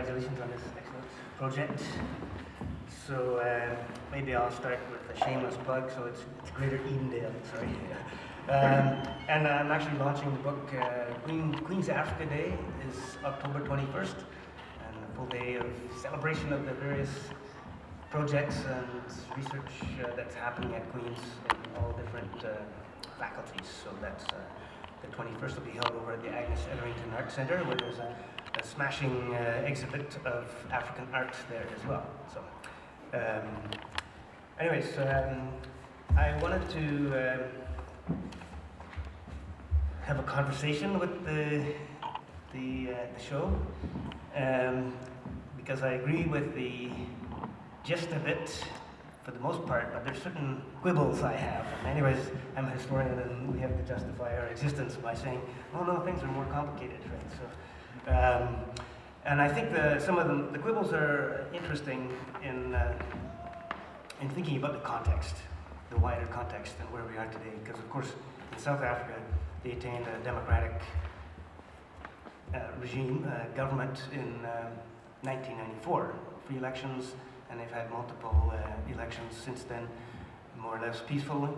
congratulations on this excellent project. So maybe I'll start with a shameless plug. So it's Greater Edendale, sorry. And I'm actually launching the book. Queen's Africa Day is October 21st, and a full day of celebration of the various projects and research that's happening at Queen's in all different faculties. So that's the 21st will be held over at the Agnes Etherington Art Centre, where there's a smashing exhibit of African art there as well. So, anyways, I wanted to have a conversation with the show, because I agree with the gist of it for the most part, but there's certain quibbles I have. And anyways, I'm a historian and we have to justify our existence by saying, oh no, things are more complicated, right? So, and I think some of the quibbles are interesting in thinking about the context, the wider context and where we are today. Because of course, in South Africa, they attained a democratic regime, government in 1994, free elections, and they've had multiple elections since then, more or less peacefully,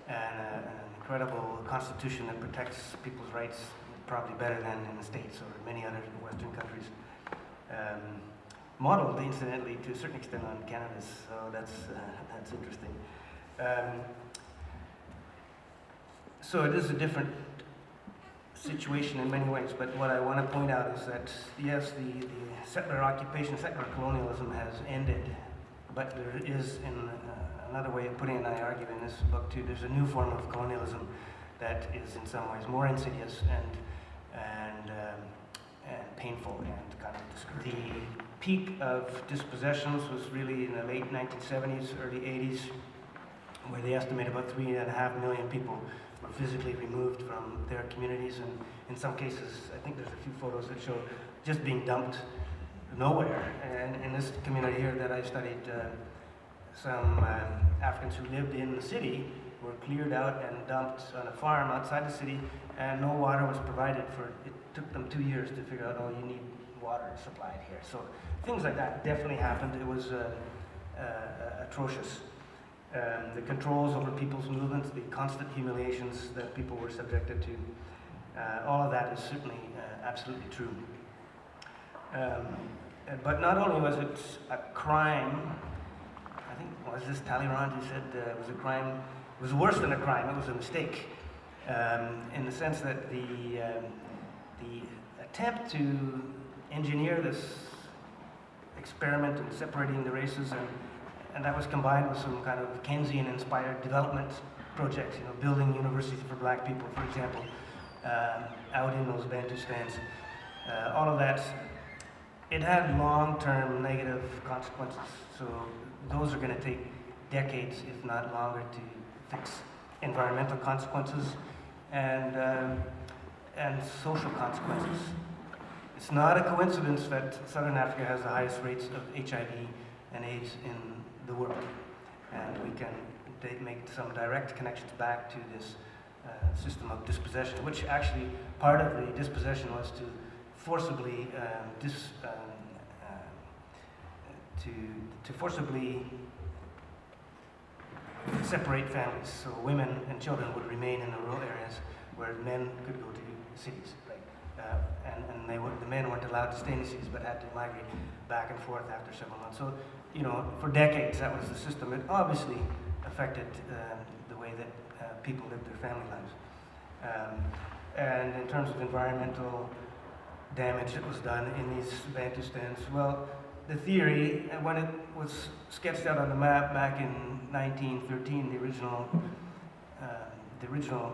and an incredible constitution that protects people's rights probably better than in the States or many other Western countries. Modeled, incidentally, to a certain extent on Canada's, so that's interesting. So it is a different situation in many ways, but what I want to point out is that, yes, the settler occupation, settler colonialism has ended, but there is, in another way of putting it, and I argue in this book too, there's a new form of colonialism that is in some ways more insidious and painful and kind of discouraging. The peak of dispossessions was really in the late 1970s, early 80s, where they estimate about 3.5 million people were physically removed from their communities, and in some cases, I think there's a few photos that show just being dumped nowhere. And in this community here that I studied, some Africans who lived in the city were cleared out and dumped on a farm outside the city, and no water was provided for, it took them 2 years to figure out, oh, you need water supplied here. So things like that definitely happened. It was atrocious. The controls over people's movements, the constant humiliations that people were subjected to, all of that is certainly absolutely true. But not only was it a crime, I think, was this Talleyrand who said it was a crime, it was worse than a crime, it was a mistake, in the sense that the attempt to engineer this experiment in separating the races, and that was combined with some kind of Keynesian-inspired development projects, you know, building universities for black people, for example, out in those Bantustans. All of that, it had long-term negative consequences. So those are going to take decades, if not longer, to fix environmental consequences and social consequences. It's not a coincidence that Southern Africa has the highest rates of HIV and AIDS in the world, and we can make some direct connections back to this system of dispossession, which actually part of the dispossession was to forcibly forcibly separate families, so women and children would remain in the rural areas where men could go to cities, right? And the men weren't allowed to stay in the cities but had to migrate back and forth after several months. So, you know, for decades that was the system. It obviously affected the way that people lived their family lives. And in terms of environmental damage that was done in these Bantustans, well, the theory, when it was sketched out on the map back in 1913, the original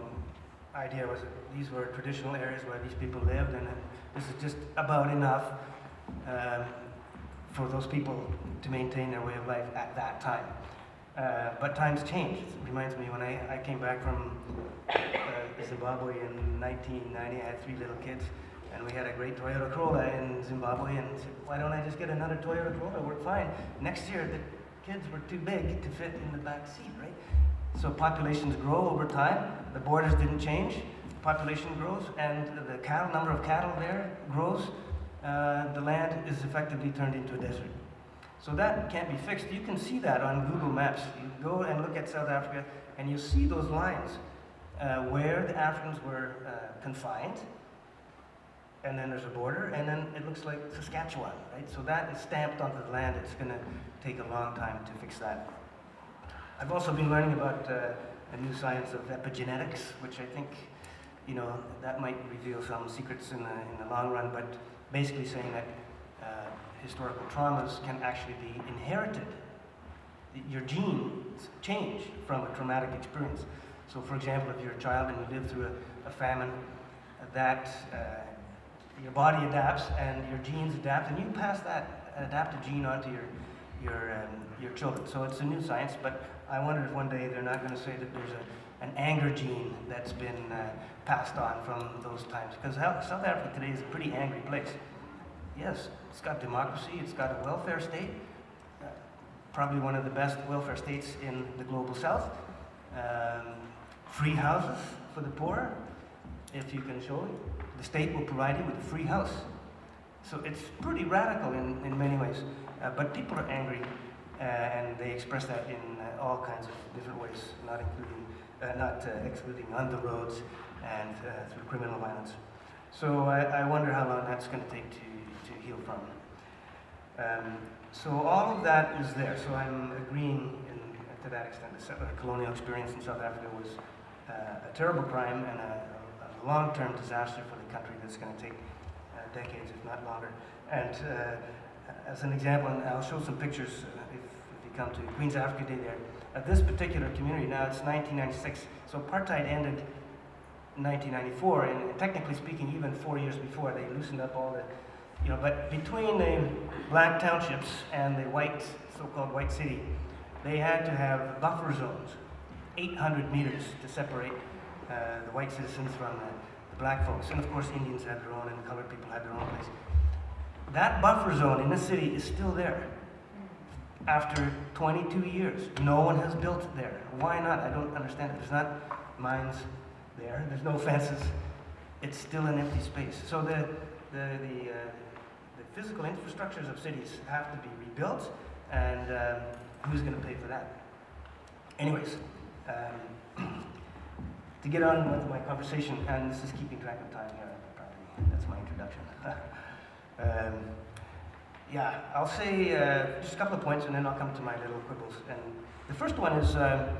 idea was that these were traditional areas where these people lived, and this is just about enough for those people to maintain their way of life at that time. But times changed. It reminds me when I came back from Zimbabwe in 1990, I had 3 little kids, and we had a great Toyota Corolla in Zimbabwe, and said, why don't I just get another Toyota Corolla? We're fine. Next year, the kids were too big to fit in the back seat, right? So populations grow over time. The borders didn't change. Population grows, and the number of cattle there grows. the land is effectively turned into a desert. So that can't be fixed. You can see that on Google Maps. You go and look at South Africa, and you see those lines where the Africans were confined, and then there's a border, and then it looks like Saskatchewan, right? So that is stamped onto the land. It's going to take a long time to fix that. I've also been learning about a new science of epigenetics, which I think, you know, that might reveal some secrets in the long run, but basically saying that historical traumas can actually be inherited. Your genes change from a traumatic experience. So for example, if you're a child and you live through a famine, that your body adapts and your genes adapt, and you pass that adaptive gene on to your children. So it's a new science, but I wonder if one day they're not going to say that there's an anger gene that's been passed on from those times. Because South Africa today is a pretty angry place. Yes, it's got democracy, it's got a welfare state, probably one of the best welfare states in the global south. Free houses for the poor, if you can show it. The state will provide you with a free house. So it's pretty radical in many ways. But people are angry, and they express that in all kinds of different ways, not excluding on the roads and through criminal violence. So I wonder how long that's going to take to heal from. So all of that is there. So I'm agreeing to that extent. The colonial experience in South Africa was a terrible crime and a long-term disaster for the country that's going to take decades, if not longer. And as an example, and I'll show some pictures if you come to Queen's Africa Day there, at this particular community, now it's 1996, so apartheid ended in 1994, and technically speaking, even 4 years before, they loosened up all the, you know, but between the black townships and the white, so-called white city, they had to have buffer zones, 800 meters to separate the white citizens from the black folks. And of course, Indians had their own, and colored people had their own place. That buffer zone in the city is still there. After 22 years, no one has built there. Why not? I don't understand it. There's not mines there. There's no fences. It's still an empty space. So the physical infrastructures of cities have to be rebuilt, and who's going to pay for that? Anyways, to get on with my conversation, and this is keeping track of time here, probably. That's my introduction. Yeah, I'll say just a couple of points, and then I'll come to my little quibbles. And the first one is a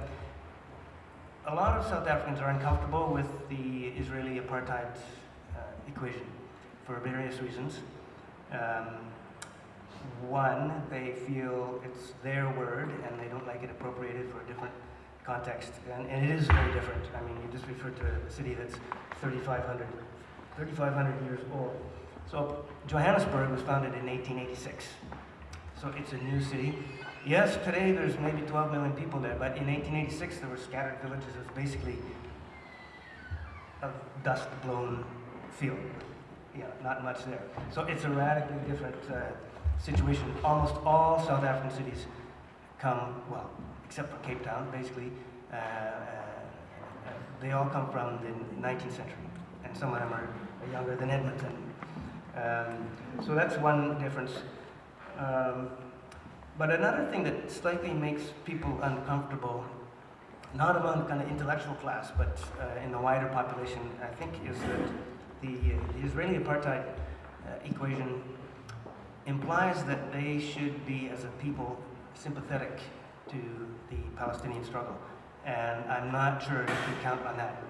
lot of South Africans are uncomfortable with the Israeli apartheid equation for various reasons. One, they feel it's their word, and they don't like it appropriated for a different context, and it is very different. I mean, you just referred to a city that's 3,500 years old. So Johannesburg was founded in 1886. So it's a new city. Yes, today there's maybe 12 million people there, but in 1886 there were scattered villages. It was basically a dust-blown field. Yeah, not much there. So it's a radically different situation. Almost all South African cities come, well, except for Cape Town, basically, they all come from the 19th century, and some of them are younger than Edmonton. So that's one difference. But another thing that slightly makes people uncomfortable, not among the kind of intellectual class, but in the wider population, I think, is that the Israeli apartheid equation implies that they should be, as a people, sympathetic to the Palestinian struggle. And I'm not sure if we count on that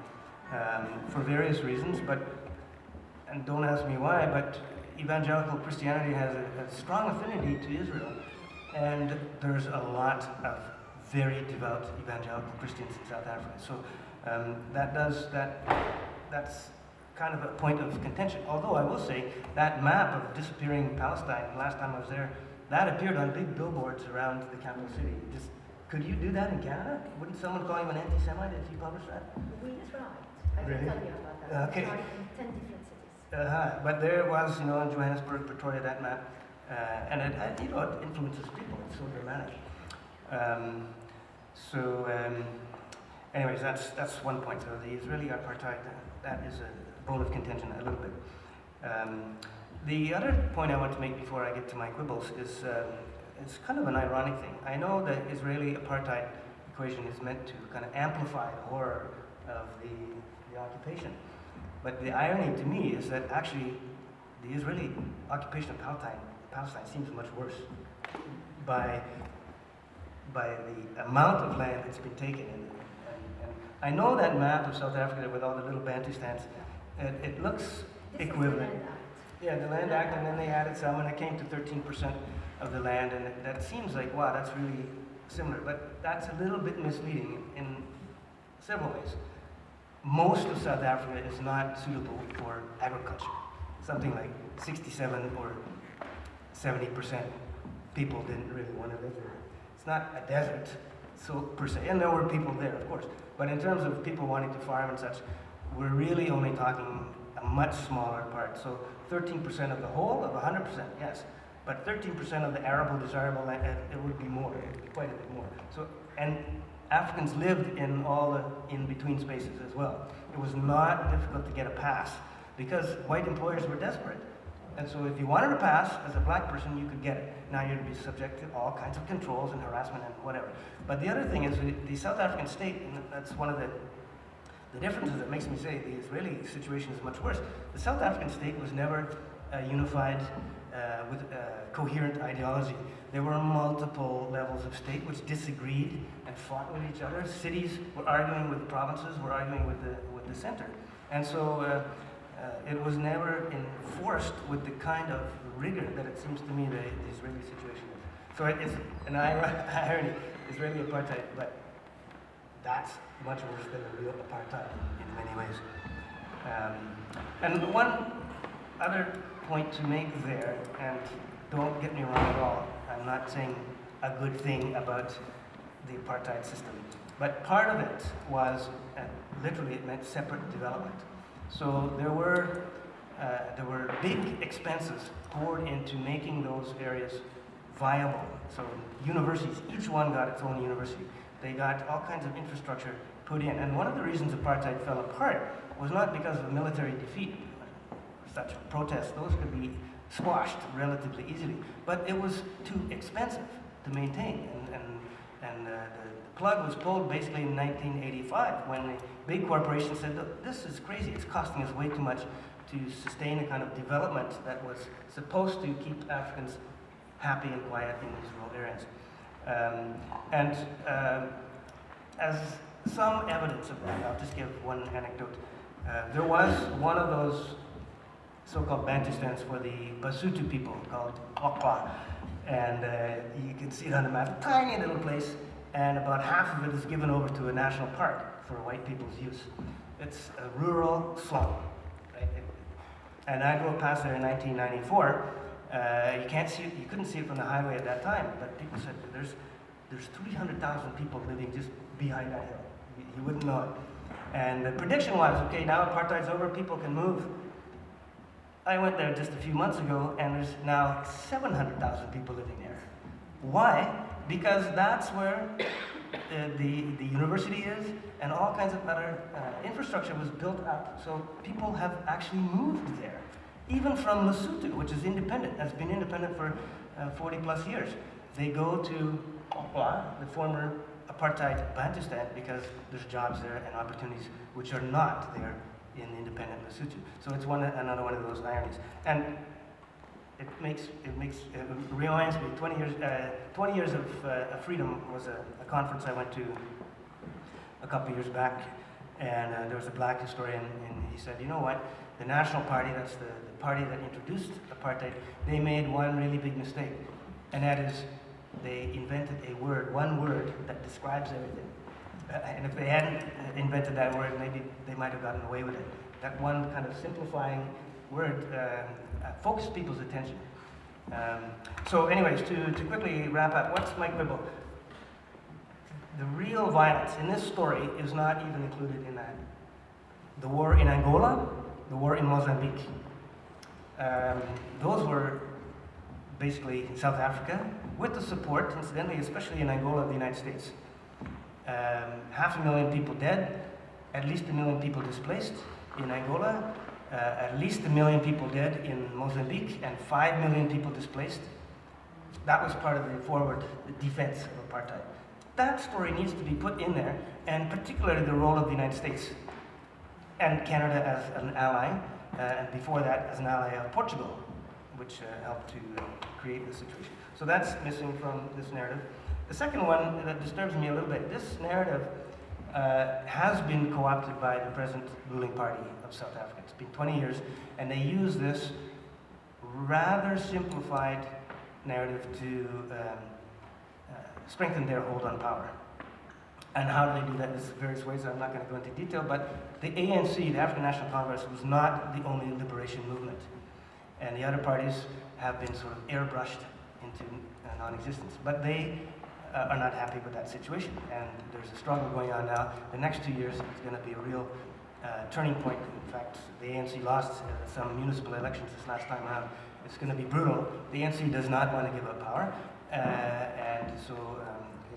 for various reasons, and don't ask me why, but evangelical Christianity has a strong affinity to Israel. And there's a lot of very devout evangelical Christians in South Africa. So that's kind of a point of contention. Although I will say that map of disappearing Palestine, last time I was there, that appeared on big billboards around the capital city. Could you do that in Canada? Wouldn't someone call you an anti-Semite if you published that? We tried. I can tell you about that. Okay. We tried in 10 different cities. But there was, in Johannesburg, Pretoria, that map, and it influences people. It's so dramatic. Anyways, that's one point. So the Israeli apartheid, that is a bone of contention a little bit. The other point I want to make before I get to my quibbles is it's kind of an ironic thing. I know the Israeli apartheid equation is meant to kind of amplify the horror of the occupation. But the irony to me is that actually the Israeli occupation of Palestine seems much worse by the amount of land that's been taken. And I know that map of South Africa with all the little Bantustans, it looks equivalent. Yeah, the Land Act, and then they added some, and it came to 13% of the land, and that seems like, wow, that's really similar. But that's a little bit misleading in several ways. Most of South Africa is not suitable for agriculture. Something like 67 or 70% people didn't really want to live there. It's not a desert, so per se, and there were people there, of course. But in terms of people wanting to farm and such, we're really only talking a much smaller part. So 13% of the whole of 100%, yes. But 13% of the arable desirable land, it would be more, quite a bit more. So, and Africans lived in all the in-between spaces as well. It was not difficult to get a pass because white employers were desperate. And so if you wanted a pass as a black person, you could get it. Now you'd be subject to all kinds of controls and harassment and whatever. But the other thing is the South African state, and that's one of the differences that makes me say the Israeli situation is much worse. The South African state was never unified with a coherent ideology. There were multiple levels of state which disagreed and fought with each other. Cities were arguing with provinces, were arguing with the center. And so it was never enforced with the kind of rigor that it seems to me the Israeli situation is. So it's an irony, Israeli apartheid, but that's much worse than the real apartheid in many ways. And one other point to make there, and don't get me wrong at all, I'm not saying a good thing about the apartheid system, but part of it was, literally it meant separate development. So there were big expenses poured into making those areas viable. So universities, each one got its own university. They got all kinds of infrastructure put in. And one of the reasons apartheid fell apart was not because of military defeat, such protests, those could be squashed relatively easily, but it was too expensive to maintain. And the plug was pulled basically in 1985 when the big corporations said, look, this is crazy, it's costing us way too much to sustain a kind of development that was supposed to keep Africans happy and quiet in these rural areas. As some evidence of that, I'll just give one anecdote. There was one of those so-called Bantustans for the Basotho people called Okwa. And you can see it on the map, a tiny little place, and about half of it is given over to a national park for white people's use. It's a rural slum. Right? And I drove past there in 1994. You can't see it, you couldn't see it from the highway at that time, but people said there's 300,000 people living just behind that hill. You wouldn't know it. And the prediction was, okay, now apartheid's over, people can move. I went there just a few months ago, and there's now 700,000 people living there. Why? Because that's where the university is, and all kinds of other infrastructure was built up. So people have actually moved there, even from Lesotho, which is independent, has been independent for 40 plus years. They go to Okwa, the former apartheid Bantustan, because there's jobs there and opportunities which are not there in independent Lesotho. So it's another one of those ironies. And it reminds me, 20 years of freedom was a conference I went to a couple years back, and there was a black historian, and he said, you know what, the National Party, that's the party that introduced apartheid, they made one really big mistake, and that is they invented one word that describes everything. And if they hadn't invented that word, maybe they might have gotten away with it. That one kind of simplifying word focused people's attention. So anyways, to quickly wrap up, what's my quibble? The real violence in this story is not even included in that. The war in Angola, the war in Mozambique. Those were basically in South Africa, with the support, incidentally, especially in Angola, of the United States. 500,000 people dead, at least 1 million people displaced in Angola, at least 1 million people dead in Mozambique and 5 million people displaced. That was part of the forward defense of apartheid. That story needs to be put in there, and particularly the role of the United States and Canada as an ally, and before that as an ally of Portugal, which helped to create the situation. So that's missing from this narrative. The second one that disturbs me a little bit, this narrative has been co-opted by the present ruling party of South Africa. It's been 20 years, and they use this rather simplified narrative to strengthen their hold on power. And how do they do that? There's various ways. I'm not going to go into detail, but the ANC, the African National Congress, was not the only liberation movement. And the other parties have been sort of airbrushed into non-existence. But they are not happy with that situation. And there's a struggle going on now. The next 2 years is going to be a real turning point. In fact, the ANC lost some municipal elections this last time around. It's going to be brutal. The ANC does not want to give up power. And so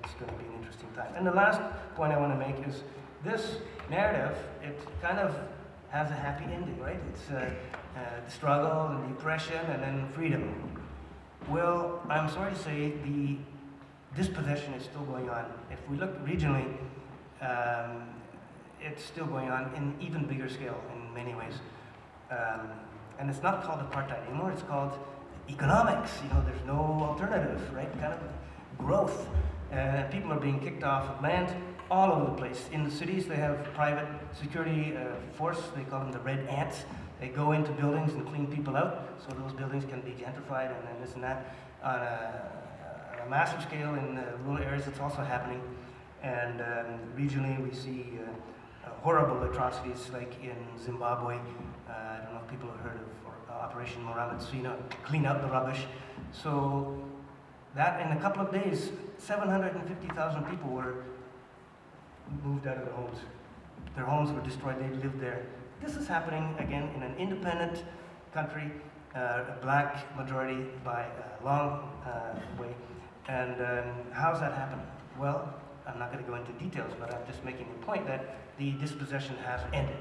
it's going to be an interesting time. And the last point I want to make is this narrative, it kind of has a happy ending, right? It's the struggle and the oppression and then freedom. Well, I'm sorry to say the dispossession is still going on. If we look regionally, it's still going on in even bigger scale in many ways. And it's not called apartheid anymore, it's called economics. You know, there's no alternative, right? Kind of growth. People are being kicked off of land all over the place. In the cities, they have private security force. They call them the red ants. They go into buildings and clean people out, so those buildings can be gentrified and then this and that. On a massive scale in rural areas, it's also happening. And regionally, we see horrible atrocities like in Zimbabwe. I don't know if people have heard of Operation Mohamed Sina, clean out the rubbish. So that in a couple of days, 750,000 people were moved out of their homes. Their homes were destroyed, they lived there. This is happening again in an independent country, a black majority by a long way. And how's that happen? Well, I'm not going to go into details, but I'm just making the point that the dispossession has ended.